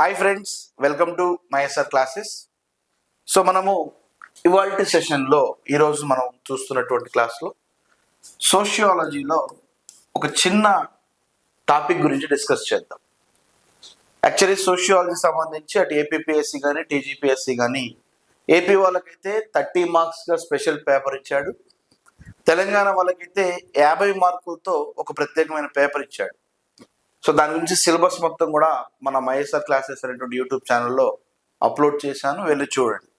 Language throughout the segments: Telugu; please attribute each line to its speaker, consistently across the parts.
Speaker 1: Hi friends, welcome to my SR classes. So మనము ఇవాల్టి సెషన్లో ఈరోజు మనం చూస్తున్నటువంటి క్లాస్లో సోషియాలజీలో ఒక చిన్న టాపిక్ గురించి డిస్కస్ చేద్దాం. యాక్చువల్లీ సోషియాలజీ సంబంధించి అటు ఏపీపీఎస్సీ కానీ టీజీపీఎస్సీ కానీ ఏపీ వాళ్ళకైతే 30 మార్క్స్గా స్పెషల్ పేపర్ ఇచ్చాడు. తెలంగాణ వాళ్ళకైతే 50 మార్కులతో ఒక ప్రత్యేకమైన పేపర్ ఇచ్చాడు. సో దాని గురించి సిలబస్ మొత్తం కూడా మన మైఎస్ఆర్ క్లాసెస్ అనేటువంటి యూట్యూబ్ ఛానల్లో అప్లోడ్ చేశాను, వెళ్ళి చూడండి.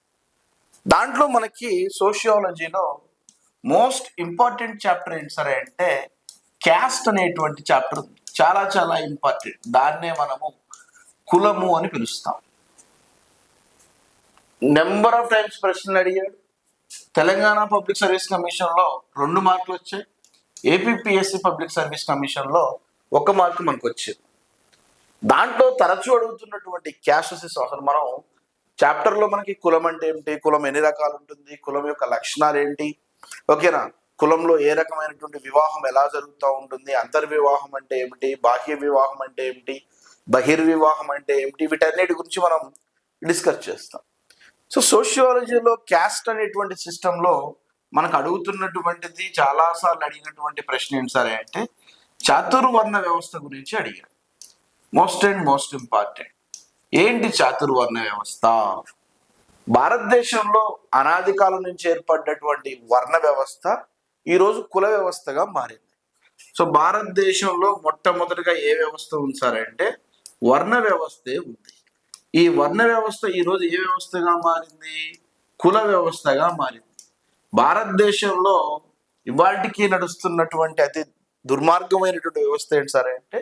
Speaker 1: దాంట్లో మనకి సోషియాలజీలో మోస్ట్ ఇంపార్టెంట్ చాప్టర్ ఏంటి సరే అంటే క్యాస్ట్ అనేటువంటి చాప్టర్ చాలా చాలా ఇంపార్టెంట్. దాన్నే మనము కులము అని పిలుస్తాం. నెంబర్ ఆఫ్ టైమ్స్ ప్రశ్నలు అడిగాడు. తెలంగాణ పబ్లిక్ సర్వీస్ కమిషన్లో 2 మార్కులు వచ్చాయి. ఏపీపీఎస్సీ పబ్లిక్ సర్వీస్ కమిషన్లో 1 మార్కు మనకు వచ్చింది. దాంట్లో తరచూ అడుగుతున్నటువంటి క్యాస్టెస్ అసలు మనం చాప్టర్లో మనకి కులం అంటే ఏమిటి, కులం ఎన్ని రకాలు ఉంటుంది, కులం యొక్క లక్షణాలు ఏంటి, ఓకేనా, కులంలో ఏ రకమైనటువంటి వివాహం ఎలా జరుగుతూ ఉంటుంది, అంతర్వివాహం అంటే ఏమిటి, బాహ్య వివాహం అంటే ఏమిటి, బహిర్వివాహం అంటే ఏమిటి, వీటన్నిటి గురించి మనం డిస్కస్ చేస్తాం. సో సోషియాలజీలో క్యాస్ట్ అనేటువంటి సిస్టంలో మనకు అడుగుతున్నటువంటిది చాలాసార్లు అడిగినటువంటి ప్రశ్న ఏంటి సరే అంటే చాతుర్వర్ణ వ్యవస్థ గురించి అడిగారు. Most and most important. ఏంటి చాతుర్వర్ణ వ్యవస్థ? భారతదేశంలో అనాది కాలం నుంచి ఏర్పడ్డటువంటి వర్ణ వ్యవస్థ ఈరోజు కుల వ్యవస్థగా మారింది. సో భారతదేశంలో మొట్టమొదటిగా ఏ వ్యవస్థ ఉంది సార్ అంటే వర్ణ వ్యవస్థే ఉంది. ఈ వర్ణ వ్యవస్థ ఈరోజు ఏ వ్యవస్థగా మారింది? కుల వ్యవస్థగా మారింది. భారతదేశంలో ఇవాటికి నడుస్తున్నటువంటి అతి దుర్మార్గమైనటువంటి వ్యవస్థ ఏంటి సార్ అంటే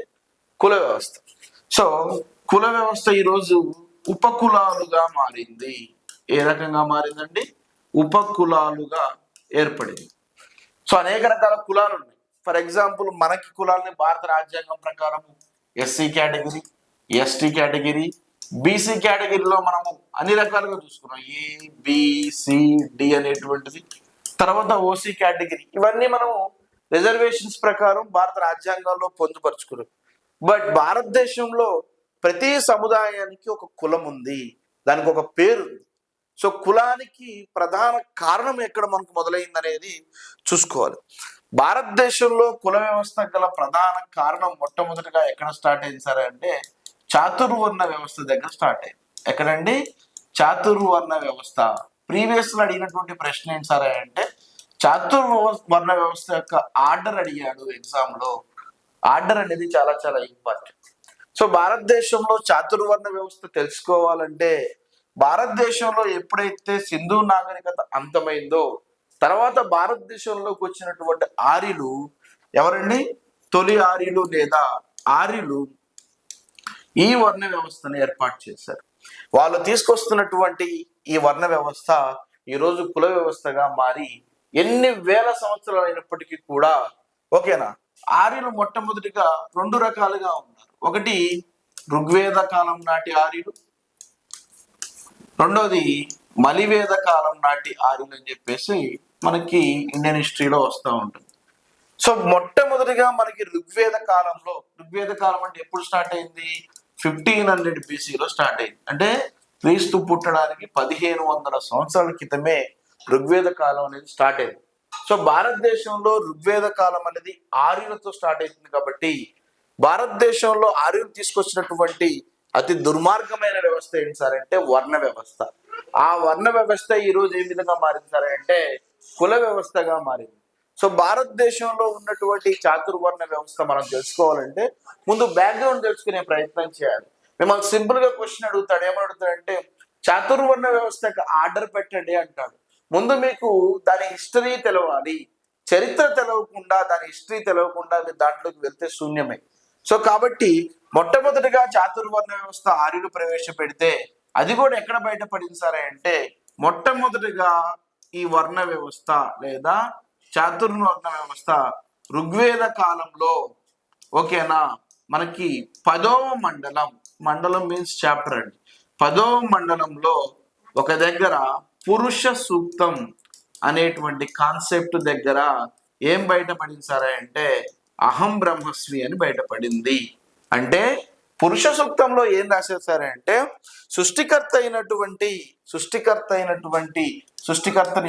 Speaker 1: కుల వ్యవస్థ. సో కుల వ్యవస్థ ఈరోజు ఉపకులాలుగా మారింది. ఏ రకంగా మారిందండి? ఉపకులాలుగా ఏర్పడింది. సో అనేక రకాల కులాలు ఉన్నాయి. ఫర్ ఎగ్జాంపుల్ మనకి కులాలని భారత రాజ్యాంగం ప్రకారం SC category, ST category, BC కేటగిరీలో మనము అన్ని రకాలుగా చూసుకున్నాం. ఏబిసిడి అనేటువంటిది. తర్వాత ఓసీ కేటగిరీ, ఇవన్నీ మనము రిజర్వేషన్స్ ప్రకారం భారత రాజ్యాంగంలో పొందుపరుచుకున్నాం. బట్ భారతదేశంలో ప్రతి సముదాయానికి ఒక కులం ఉంది, దానికి ఒక పేరు ఉంది. సో కులానికి ప్రధాన కారణం ఎక్కడ మనకు మొదలైంది అనేది చూసుకోవాలి. భారతదేశంలో కుల వ్యవస్థ గల ప్రధాన కారణం మొట్టమొదటిగా ఎక్కడ స్టార్ట్ అయింది సరే అంటే చాతుర్వర్ణ వ్యవస్థ దగ్గర స్టార్ట్ అయింది. ఎక్కడండి? చాతుర్వర్ణ వ్యవస్థ. ప్రీవియస్ లో అడిగినటువంటి ప్రశ్న ఏంటి సరే అంటే చాతుర్వర్ణ వ్యవస్థ యొక్క ఆర్డర్ అడిగాడు ఎగ్జామ్ లో. ఆర్డర్ అనేది చాలా చాలా ఇంపార్టెంట్. సో భారతదేశంలో చాతుర్వర్ణ వ్యవస్థ తెలుసుకోవాలంటే భారతదేశంలో ఎప్పుడైతే సింధు నాగరికత అంతమైందో తర్వాత భారతదేశంలోకి వచ్చినటువంటి ఆర్యులు ఎవరండి? తొలి ఆర్యులు లేదా ఆర్యులు ఈ వర్ణ వ్యవస్థను ఏర్పాటు చేశారు. వాళ్ళు తీసుకొస్తున్నటువంటి ఈ వర్ణ వ్యవస్థ ఈరోజు కుల వ్యవస్థగా మారి ఎన్ని వేల సంవత్సరాలు అయినప్పటికీ కూడా, ఓకేనా, ఆర్యులు మొట్టమొదటిగా 2 రకాలుగా ఉన్నారు. ఒకటి ఋగ్వేద కాలం నాటి ఆర్యులు, రెండోది మలివేద కాలం నాటి ఆర్యులు అని చెప్పేసి మనకి ఇండియన్ హిస్టరీలో వస్తూ ఉంటుంది. సో మొట్టమొదటిగా మనకి ఋగ్వేద కాలం అంటే ఎప్పుడు స్టార్ట్ అయింది? 1500 BCలో స్టార్ట్ అయింది. అంటే క్రీస్తు పుట్టడానికి 1500 సంవత్సరాల క్రితమే ఋగ్వేద కాలం అనేది స్టార్ట్ అయింది. సో భారతదేశంలో ఋగ్వేద కాలం అనేది ఆర్యులతో స్టార్ట్ అవుతుంది. కాబట్టి భారతదేశంలో ఆర్యులు తీసుకొచ్చినటువంటి అతి దుర్మార్గమైన వ్యవస్థ ఏంటి సార్ అంటే వర్ణ వ్యవస్థ. ఆ వర్ణ వ్యవస్థ ఈరోజు ఏ విధంగా మారింది సార్ అంటే కుల వ్యవస్థగా మారింది. సో భారతదేశంలో ఉన్నటువంటి చాతుర్వర్ణ వ్యవస్థ మనం తెలుసుకోవాలంటే ముందు బ్యాక్గ్రౌండ్ తెలుసుకునే ప్రయత్నం చేయాలి. మిమ్మల్ని సింపుల్ గా క్వశ్చన్ అడుగుతాడు. ఏమడుగుతాడంటే చాతుర్వర్ణ వ్యవస్థకు ఆర్డర్ పెట్టండి అంటాడు. ముందు మీకు దాని హిస్టరీ తెలవాలి. చరిత్ర తెలవకుండా, దాని హిస్టరీ తెలవకుండా మీరు దాంట్లోకి వెళ్తే శూన్యమే. సో కాబట్టి మొట్టమొదటిగా చాతుర్వర్ణ వ్యవస్థ ఆర్యులు ప్రవేశపెడితే అది కూడా ఎక్కడ బయటపడింది సరే అంటే మొట్టమొదటిగా ఈ వర్ణ వ్యవస్థ లేదా చాతుర్వర్ణ వ్యవస్థ ఋగ్వేద కాలంలో, ఓకేనా, మనకి 10వ మండలం మీన్స్ చాప్టర్ అండి. 10వ మండలంలో ఒక దగ్గర పురుష సూక్తం అనేటువంటి కాన్సెప్ట్ దగ్గర ఏం బయటపడింది సరే అంటే అహం బ్రహ్మస్మి అని బయటపడింది. అంటే పురుష సూక్తంలో ఏం రాసేసారంటే సృష్టికర్తని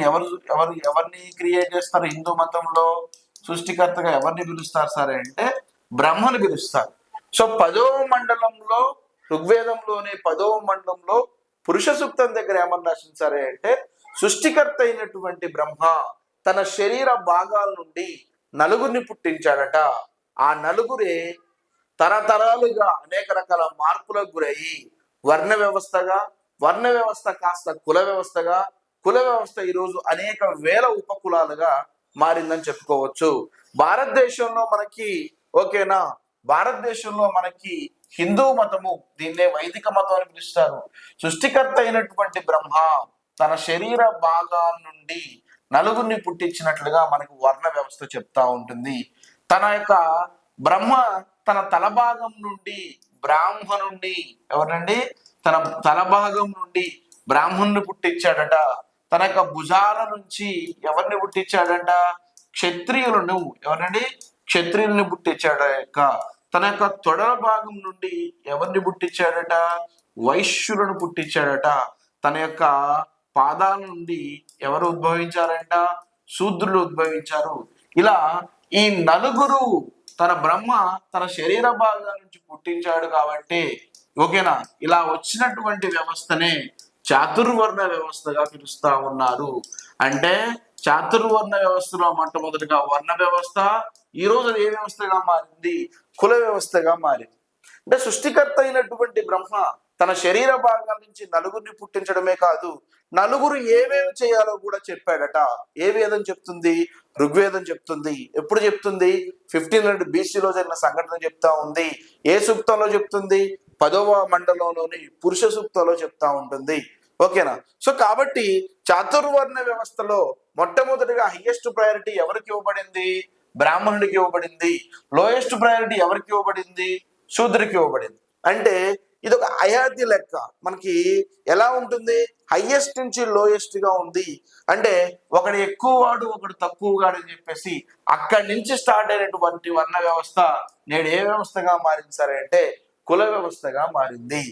Speaker 1: ఎవరిని క్రియేట్ చేస్తారు హిందూ మతంలో? సృష్టికర్తగా ఎవరిని పిలుస్తారు సార్ అంటే బ్రహ్మను పిలుస్తారు. సో 10వ మండలంలో, ఋగ్వేదంలోని 10వ మండలంలో పురుష సూక్తం దగ్గర ఏమని రాసింది సరే అంటే సృష్టికర్త అయినటువంటి బ్రహ్మ తన శరీర భాగాల నుండి నలుగురిని పుట్టించాడట. ఆ నలుగురే తరతరాలుగా అనేక రకాల మార్పులకు గురయ్యి వర్ణ వ్యవస్థ కాస్త కుల వ్యవస్థ ఈరోజు అనేక వేల ఉపకులాలుగా మారిందని చెప్పుకోవచ్చు. భారతదేశంలో మనకి ఓకేనా, భారతదేశంలో మనకి హిందూ మతము, దీన్నే వైదిక మతం అని పిలుస్తారు. సృష్టికర్త అయినటువంటి బ్రహ్మ తన శరీర భాగాల నుండి నలుగురిని పుట్టించినట్లుగా మనకు వర్ణ వ్యవస్థ చెప్తా ఉంటుంది. తన యొక్క బ్రహ్మ తన తలభాగం నుండి బ్రాహ్మణుణ్ణి, ఎవరండి, తన తలభాగం నుండి బ్రాహ్మణుని పుట్టించాడట. తన యొక్క భుజాల నుంచి ఎవరిని పుట్టించాడట? క్షత్రియులను, ఎవరండి, క్షత్రియుల్ని పుట్టించాడట. తన యొక్క తొడల భాగం నుండి ఎవరిని పుట్టించాడట? వైశ్యులను పుట్టించాడట. తన యొక్క పాదాల నుండి ఎవరు ఉద్భవించారంట? శూద్రులు ఉద్భవించారు. ఇలా ఈ నలుగురు తన బ్రహ్మ తన శరీర భాగాల నుంచి పుట్టించాడు కాబట్టి ఓకేనా, ఇలా వచ్చినటువంటి వ్యవస్థనే చాతుర్వర్ణ వ్యవస్థగా పిలుస్తా ఉన్నారు. అంటే చాతుర్వర్ణ వ్యవస్థలో మొట్టమొదటిగా వర్ణ వ్యవస్థ, ఈ రోజు ఏ వ్యవస్థగా మారింది? కుల వ్యవస్థగా మారింది. అంటే సృష్టికర్త అయినటువంటి బ్రహ్మ తన శరీర భాగాల నుంచి నలుగురిని పుట్టించడమే కాదు, నలుగురు ఏమేమి చేయాలో కూడా చెప్పాడట. ఏ వేదం చెప్తుంది? ఋగ్వేదం చెప్తుంది. ఎప్పుడు చెప్తుంది? 1500 BCలో జరిగిన సంఘటన చెప్తా ఉంది. ఏ సూక్తంలో చెప్తుంది? 10వ మండలంలోని పురుష సూక్తంలో చెప్తా ఉంటుంది. ఓకేనా? సో కాబట్టి చాతుర్వర్ణ వ్యవస్థలో మొట్టమొదటిగా హైయెస్ట్ ప్రయారిటీ ఎవరికి ఇవ్వబడింది? బ్రాహ్మణుడికి ఇవ్వబడింది. లోయెస్ట్ ప్రయారిటీ ఎవరికి ఇవ్వబడింది? శూద్రుడికి ఇవ్వబడింది. అంటే ఇది ఒక అయాతి లెక్క. మనకి ఎలా ఉంటుంది? హైయెస్ట్ నుంచి లోయెస్ట్ గా ఉంది. అంటే ఒకడు ఎక్కువ వాడు ఒకడు తక్కువ వాడు అని చెప్పేసి అక్కడి నుంచి స్టార్ట్ అయినటువంటి వర్ణ వ్యవస్థ నేడు ఏ వ్యవస్థగా మారింది సరే అంటే కుల వ్యవస్థగా మారింది.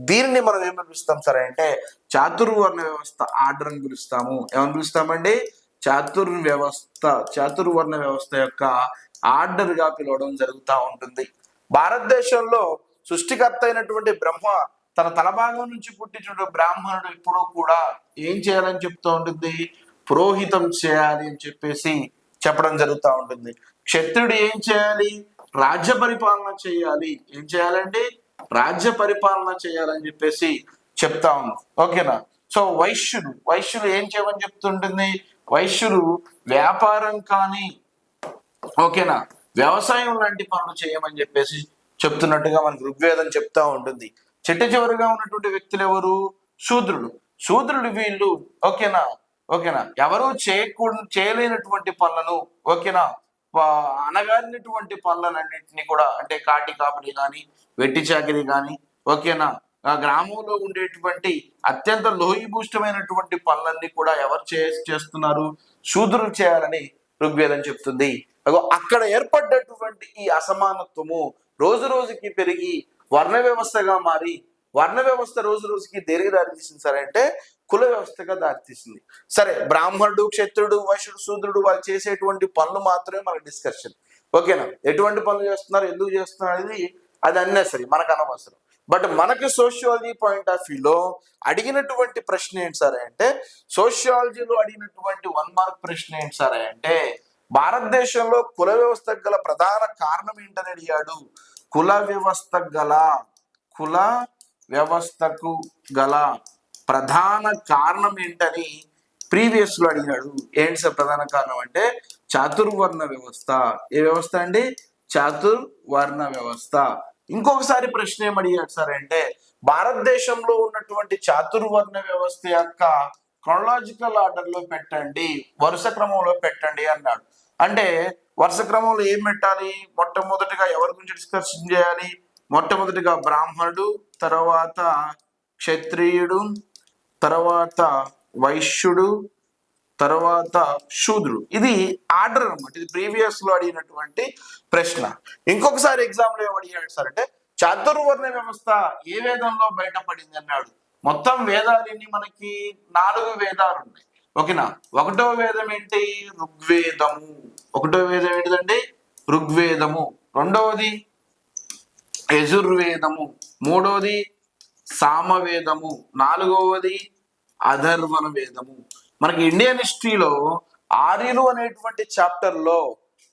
Speaker 1: దీనిని మనం ఏమని పిలుస్తాం సరే అంటే చాతుర్వర్ణ వ్యవస్థ ఆర్డర్ అని పిలుస్తాము. ఏమని పిలుస్తామండి? చాతుర్వర్ణ వ్యవస్థ యొక్క ఆర్డర్ గా పిలవడం జరుగుతూ ఉంటుంది. భారతదేశంలో సృష్టికర్త అయినటువంటి బ్రహ్మ తన తలభాగం నుంచి పుట్టించిన బ్రాహ్మణుడు ఎప్పుడూ కూడా ఏం చేయాలని చెప్తూ ఉంటుంది? పురోహితం చేయాలి అని చెప్పేసి చెప్పడం జరుగుతూ ఉంటుంది. క్షత్రుడు ఏం చేయాలి? రాజ్య పరిపాలన చేయాలి. ఏం చేయాలండి? రాజ్య పరిపాలన చేయాలని చెప్పేసి చెప్తా ఉంది. ఓకేనా? సో వైశ్యులు ఏం చేయమని చెప్తుంటుంది? వైశ్యులు వ్యాపారం కానీ ఓకేనా వ్యవసాయం లాంటి పనులు చేయమని చెప్పేసి చెప్తున్నట్టుగా మనకు ఋగ్వేదం చెప్తా ఉంటుంది. చివరిగా ఉన్నటువంటి వ్యక్తులు ఎవరు? శూద్రులు వీళ్ళు ఓకేనా ఎవరు చేయలేనటువంటి పనులను ఓకేనా అనగారినటువంటి పనులన్నింటినీ కూడా, అంటే కాటి కాపరి కానీ వెట్టి చాకిరి కానీ ఓకేనా గ్రామంలో ఉండేటువంటి అత్యంత లోహిభూష్టమైనటువంటి పనులన్నీ కూడా ఎవరు చేస్తున్నారు? శూద్రులు చేయాలని ఋగ్వేదం చెప్తుంది. అక్కడ ఏర్పడ్డటువంటి ఈ అసమానత్వము రోజు రోజుకి పెరిగి వర్ణ వ్యవస్థగా మారి వర్ణ వ్యవస్థ రోజు రోజుకి దేనికి దారితీసింది సరే అంటే కుల వ్యవస్థగా దారితీసింది. సరే, బ్రాహ్మణుడు, క్షత్రుడు, వైశ్యుడు, శూద్రుడు వాళ్ళు చేసేటువంటి పనులు మాత్రమే మన డిస్కషన్. ఓకేనా? ఎటువంటి పనులు చేస్తున్నారు, ఎందుకు చేస్తున్నారు అనేది అది అన్నెసరీ, మనకు అనవసరం. బట్ మనకి సోషియాలజీ పాయింట్ ఆఫ్ వ్యూలో అడిగినటువంటి ప్రశ్న ఏంటి సరే అంటే సోషియాలజీలో అడిగినటువంటి 1 మార్క్ ప్రశ్న ఏంటి సరే అంటే భారతదేశంలో కుల వ్యవస్థకు గల ప్రధాన కారణం ఏంటని అడిగాడు. కుల వ్యవస్థకు గల ప్రధాన కారణం ఏంటని ప్రీవియస్ లో అడిగాడు. ఏంటి సార్ ప్రధాన కారణం అంటే చాతుర్వర్ణ వ్యవస్థ. ఏ వ్యవస్థ అండి? చాతుర్వర్ణ వ్యవస్థ. ఇంకొకసారి ప్రశ్న ఏమడిగాడు సార్ అంటే భారతదేశంలో ఉన్నటువంటి చాతుర్వర్ణ వ్యవస్థ యొక్క క్రొనాలజికల్ ఆర్డర్ లో పెట్టండి, వరుస క్రమంలో పెట్టండి అన్నాడు. అంటే వరుస క్రమంలో ఏం పెట్టాలి? మొట్టమొదటిగా ఎవరి గురించి డిస్కషన్ చేయాలి? మొట్టమొదటిగా బ్రాహ్మణుడు, తర్వాత క్షత్రియుడు, తర్వాత వైశ్యుడు, తర్వాత శూద్రుడు. ఇది ఆర్డర్ అన్నమాట. ఇది ప్రీవియస్ లో అడిగినటువంటి ప్రశ్న. ఇంకొకసారి ఎగ్జామ్ లో ఏం అడిగాడు సార్ అంటే చాతుర్వర్ణ వ్యవస్థ ఏ వేదంలో బయటపడింది అన్నాడు. మొత్తం వేదాలన్నీ మనకి 4 వేదాలు ఉన్నాయి. ఓకేనా? ఒకటో వేదం ఏంటి? ఋగ్వేదము. ఒకటో వేదం ఏంటిదండి? ఋగ్వేదము. రెండవది యజుర్వేదము. మూడవది సామవేదము. నాలుగవది అధర్వణ వేదము. మనకి ఇండియన్ హిస్టరీలో ఆర్యులు అనేటువంటి చాప్టర్ లో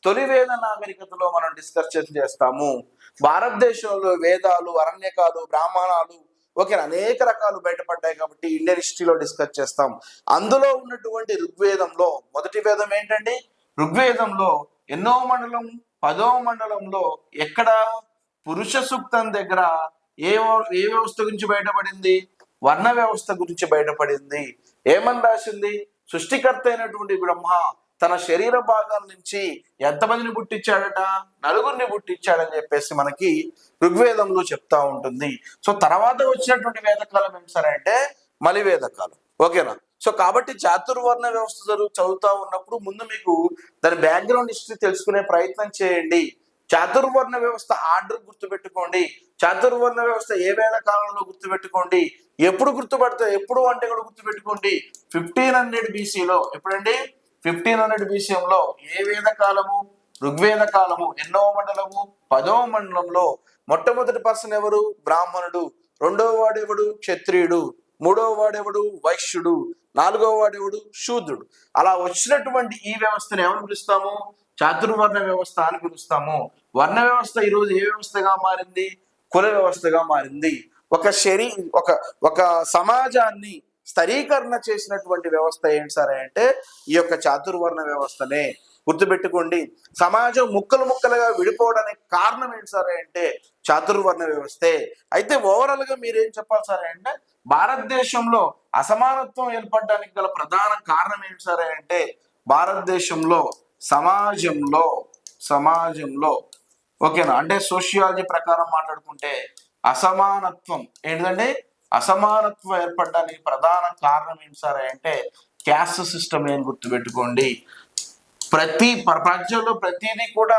Speaker 1: తొలి వేద నాగరికతలో మనం డిస్కస్ చేస్తాము. భారతదేశంలో వేదాలు, అరణ్యకాలు, బ్రాహ్మణాలు ఓకే అనేక రకాలు బయటపడ్డాయి కాబట్టి ఇండియన్ హిస్టరీలో డిస్కస్ చేస్తాం. అందులో ఉన్నటువంటి ఋగ్వేదంలో మొదటి వేదం ఏంటండి? ఋగ్వేదంలో ఎన్నో మండలం? 10వ మండలంలో ఎక్కడ? పురుష సూక్తం దగ్గర ఏ వ్యవస్థ గురించి బయటపడింది? వర్ణ వ్యవస్థ గురించి బయటపడింది. ఏమని రాసింది? సృష్టికర్త అయినటువంటి బ్రహ్మ తన శరీర భాగాల నుంచి ఎంతమందిని పుట్టించాడట? 4 పుట్టించాడని చెప్పేసి మనకి ఋగ్వేదంలో చెప్తా ఉంటుంది. సో తర్వాత వచ్చినటువంటి వేదకాలం ఏంటి సరే అంటే మలివేదకాలం. ఓకేనా? సో కాబట్టి చాతుర్వర్ణ వ్యవస్థ చదువుతా ఉన్నప్పుడు ముందు మీకు దాని బ్యాక్గ్రౌండ్ హిస్టరీ తెలుసుకునే ప్రయత్నం చేయండి. చాతుర్వర్ణ వ్యవస్థ ఆర్డర్ గుర్తుపెట్టుకోండి. చాతుర్వర్ణ వ్యవస్థ ఏ వేద కాలంలో గుర్తుపెట్టుకోండి. ఎప్పుడు గుర్తుపడతాయి? ఎప్పుడు అంటే కూడా గుర్తుపెట్టుకోండి. 1500 బీసీలో. ఎప్పుడండి? 1500 బీసీలో. ఏ వేద కాలము? ఋగ్వేద కాలము. ఎన్నో మండలము? 10వ మండలంలో. మొట్టమొదటి పర్సన్ ఎవరు? బ్రాహ్మణుడు. రెండవ వాడెవడు? క్షత్రియుడు. మూడవ వాడెవడు? వైశ్యుడు. నాలుగవ వాడెవడు? శూద్రుడు. అలా వచ్చినటువంటి ఈ వ్యవస్థను ఏమని పిలుస్తాము? చాతుర్వర్ణ వ్యవస్థ అని పిలుస్తాము. వర్ణ వ్యవస్థ ఈరోజు ఏ వ్యవస్థగా మారింది? కుల వ్యవస్థగా మారింది. ఒక సమాజాన్ని స్థరీకరణ చేసినటువంటి వ్యవస్థ ఏంటి సరే అంటే ఈ యొక్క చాతుర్వర్ణ వ్యవస్థనే. గుర్తుపెట్టుకోండి. సమాజం ముక్కలుగా విడిపోవడానికి కారణం ఏంటి సరే అంటే చాతుర్వర్ణ వ్యవస్థే. అయితే ఓవరాల్ గా మీరేం చెప్పాలి సరే అంటే భారతదేశంలో అసమానత్వం ఏర్పడడానికి గల ప్రధాన కారణం ఏంటి సరే అంటే భారతదేశంలో సమాజంలో ఓకేనా అంటే సోషియాలజీ ప్రకారం మాట్లాడుకుంటే అసమానత్వం ఏంటంటే అసమానత్వం ఏర్పడడానికి ప్రధాన కారణం ఏంటి సార్ అంటే క్యాస్ట్ సిస్టమ్ అని గుర్తుపెట్టుకోండి. ప్రపంచంలో ప్రతిదీ కూడా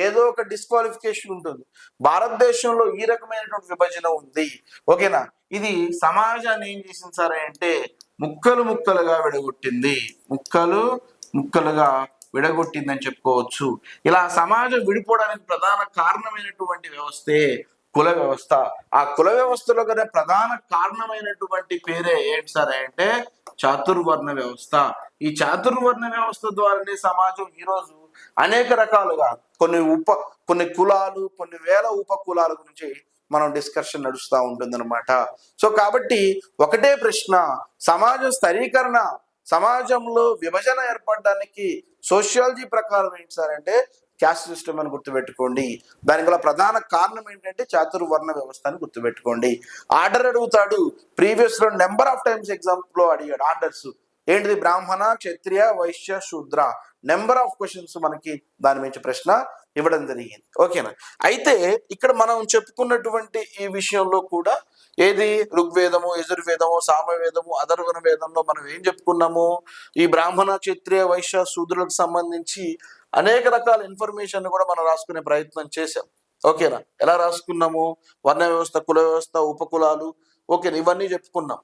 Speaker 1: ఏదో ఒక డిస్క్వాలిఫికేషన్ ఉంటుంది. భారతదేశంలో ఈ రకమైనటువంటి విభజన ఉంది. ఓకేనా? ఇది సమాజాన్ని ఏం చేసింది సార్ అంటే ముక్కలుగా విడగొట్టిందని చెప్పుకోవచ్చు. ఇలా సమాజం విడిపోవడానికి ప్రధాన కారణమైనటువంటి వ్యవస్థే కుల వ్యవస్థ. ఆ కుల వ్యవస్థలో కదా ప్రధాన కారణమైనటువంటి పేరే ఏంటి సార్ అంటే చాతుర్వర్ణ వ్యవస్థ. ఈ చాతుర్వర్ణ వ్యవస్థ ద్వారానే సమాజం ఈరోజు అనేక రకాలుగా కొన్ని కులాలు, కొన్ని వేల ఉప కులాల గురించి మనం డిస్కషన్ నడుస్తూ ఉంటుంది అనమాట. సో కాబట్టి ఒకటే ప్రశ్న, సమాజం స్థరీకరణ, సమాజంలో విభజన ఏర్పడడానికి సోషియాలజీ ప్రకారం ఏంటి సార్ అంటే క్యాస్ట్ సిస్టమ్ అని గుర్తుపెట్టుకోండి. దానికి గల ప్రధాన కారణం ఏంటంటే చాతుర్వర్ణ వ్యవస్థ అని గుర్తుపెట్టుకోండి. ఆర్డర్ అడుగుతాడు. ప్రీవియస్ లో నెంబర్ ఆఫ్ టైమ్స్ ఎగ్జామ్ లో అడిగాడు ఆర్డర్స్. ఏంటిది? బ్రాహ్మణ, క్షత్రియ, వైశ్య, శూద్ర. నెంబర్ ఆఫ్ క్వశ్చన్స్ మనకి దాని నుంచి ప్రశ్న ఇవ్వడం జరిగింది. ఓకేనా? అయితే ఇక్కడ మనం చెప్పుకున్నటువంటి ఈ విషయంలో కూడా ఏది ఋగ్వేదము, యజుర్వేదము, సామవేదము, అధర్వణ వేదంలో మనం ఏం చెప్పుకున్నాము? ఈ బ్రాహ్మణ, క్షత్రియ, వైశ్య, శూద్రులకు సంబంధించి అనేక రకాల ఇన్ఫర్మేషన్ కూడా మనం రాసుకునే ప్రయత్నం చేశాం. ఓకేనా? ఎలా రాసుకున్నాము? వర్ణ వ్యవస్థ, కుల వ్యవస్థ, ఉపకులాలు. ఓకేనా? ఇవన్నీ చెప్పుకున్నాం.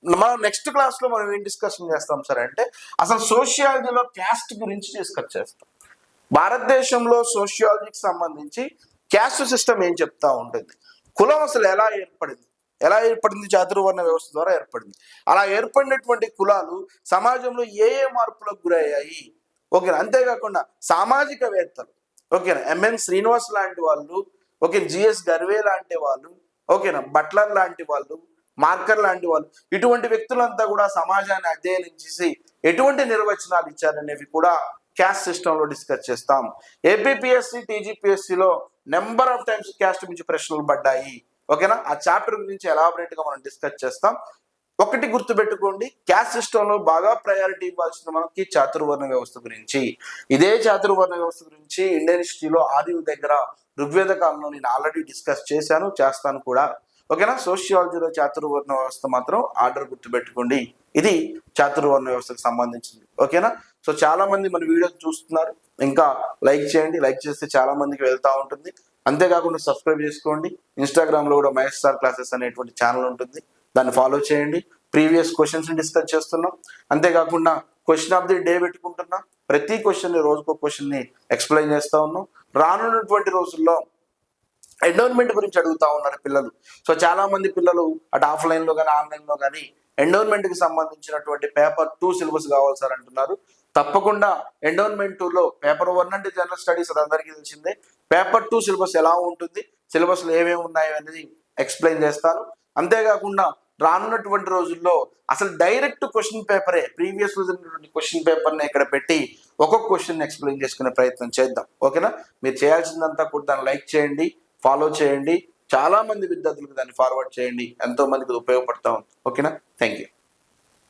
Speaker 1: మనం నెక్స్ట్ క్లాస్ లో మనం ఏం డిస్కషన్ చేస్తాం సార్ అంటే అసలు సోషియాలజీలో క్యాస్ట్ గురించి డిస్కస్ చేస్తాం. భారతదేశంలో సోషియాలజీకి సంబంధించి క్యాస్ట్ సిస్టమ్ ఏం చెప్తా ఉంటుంది, కులం అసలు ఎలా ఏర్పడింది చాతుర్వర్ణ వ్యవస్థ ద్వారా ఏర్పడింది. అలా ఏర్పడినటువంటి కులాలు సమాజంలో ఏ మార్పులకు గురయ్యాయి. ఓకేనా? అంతేకాకుండా సామాజికవేత్తలు, ఓకేనా, ఎంఎన్ శ్రీనివాస్ లాంటి వాళ్ళు, ఓకే, జిఎస్ గర్వే లాంటి వాళ్ళు, ఓకేనా, బట్లర్ లాంటి వాళ్ళు, మార్కర్ లాంటి వాళ్ళు, ఇటువంటి వ్యక్తులంతా కూడా సమాజాన్ని అధ్యయనం చేసి ఎటువంటి నిర్వచనాలు ఇచ్చారనేవి కూడా క్యాస్ట్ సిస్టమ్ లో డిస్కస్ చేస్తాం. ఏపీపీఎస్సి, టీజీపీఎస్సిలో నెంబర్ ఆఫ్ టైమ్స్ క్యాస్ట్ గురించి ప్రశ్నలు పడ్డాయి. ఓకేనా? ఆ చాప్టర్ గురించి ఎలాబరేట్ గా మనం డిస్కస్ చేస్తాం. ఒకటి గుర్తుపెట్టుకోండి, క్యాస్ట్ సిస్టమ్ లో బాగా ప్రయారిటీ ఇవ్వాల్సిన మనకి చాతుర్వర్ణ వ్యవస్థ గురించి. ఇదే చాతుర్వర్ణ వ్యవస్థ గురించి ఇండియన్ హిస్టరీలో ఆర్యుల దగ్గర ఋగ్వేద కాలంలో నేను ఆల్రెడీ డిస్కస్ చేస్తాను కూడా. ఓకేనా? సోషియాలజీలో చాతుర్వర్ణ వ్యవస్థ మాత్రం ఆర్డర్ గుర్తుపెట్టుకోండి. ఇది చాతుర్వర్ణ వ్యవస్థకు సంబంధించింది. ఓకేనా? సో చాలా మంది మన వీడియో చూస్తున్నారు, ఇంకా లైక్ చేయండి. లైక్ చేస్తే చాలా మందికి వెళ్తా ఉంటుంది. అంతేకాకుండా సబ్స్క్రైబ్ చేసుకోండి. ఇన్స్టాగ్రామ్లో కూడా మహేష్ సార్ క్లాసెస్ అనేటువంటి ఛానల్ ఉంటుంది, దాన్ని ఫాలో చేయండి. ప్రీవియస్ క్వశ్చన్స్ని డిస్కస్ చేస్తున్నాం. అంతేకాకుండా క్వశ్చన్ ఆఫ్ ది డే పెట్టుకుంటున్నాం. ప్రతి క్వశ్చన్ని రోజుకో క్వశ్చన్ని ఎక్స్ప్లెయిన్ చేస్తూ ఉన్నాం. రానున్నటువంటి రోజుల్లో ఎండోన్మెంట్ గురించి అడుగుతా ఉన్నారు పిల్లలు. సో చాలా మంది పిల్లలు అటు ఆఫ్లైన్లో కానీ ఆన్లైన్లో కానీ ఎండోన్మెంట్కి సంబంధించినటువంటి పేపర్ 2 సిలబస్ కావాలి సార్ అంటున్నారు. తప్పకుండా ఎండోన్మెంట్ 2లో పేపర్ 1 అంటే జనరల్ స్టడీస్, అది అందరికీ తెలిసిందే. పేపర్ 2 సిలబస్ ఎలా ఉంటుంది, సిలబస్లో ఏమేమి ఉన్నాయి అనేది ఎక్స్ప్లెయిన్ చేస్తాను. అంతేకాకుండా రానున్నటువంటి రోజుల్లో అసలు డైరెక్ట్ క్వశ్చన్ పేపరే, ప్రీవియస్ క్వశ్చన్ పేపర్ని ఇక్కడ పెట్టి ఒక్కొక్క క్వశ్చన్ ఎక్స్ప్లెయిన్ చేసుకునే ప్రయత్నం చేద్దాం. ఓకేనా? మీరు చేయాల్సిందంతా కూడా దాన్ని లైక్ చేయండి, ఫాలో చేయండి, చాలా మంది విద్యార్థులకు దాన్ని ఫార్వర్డ్ చేయండి, ఎంతో మందికి ఉపయోగపడతా ఉంది. ఓకేనా? Thank you.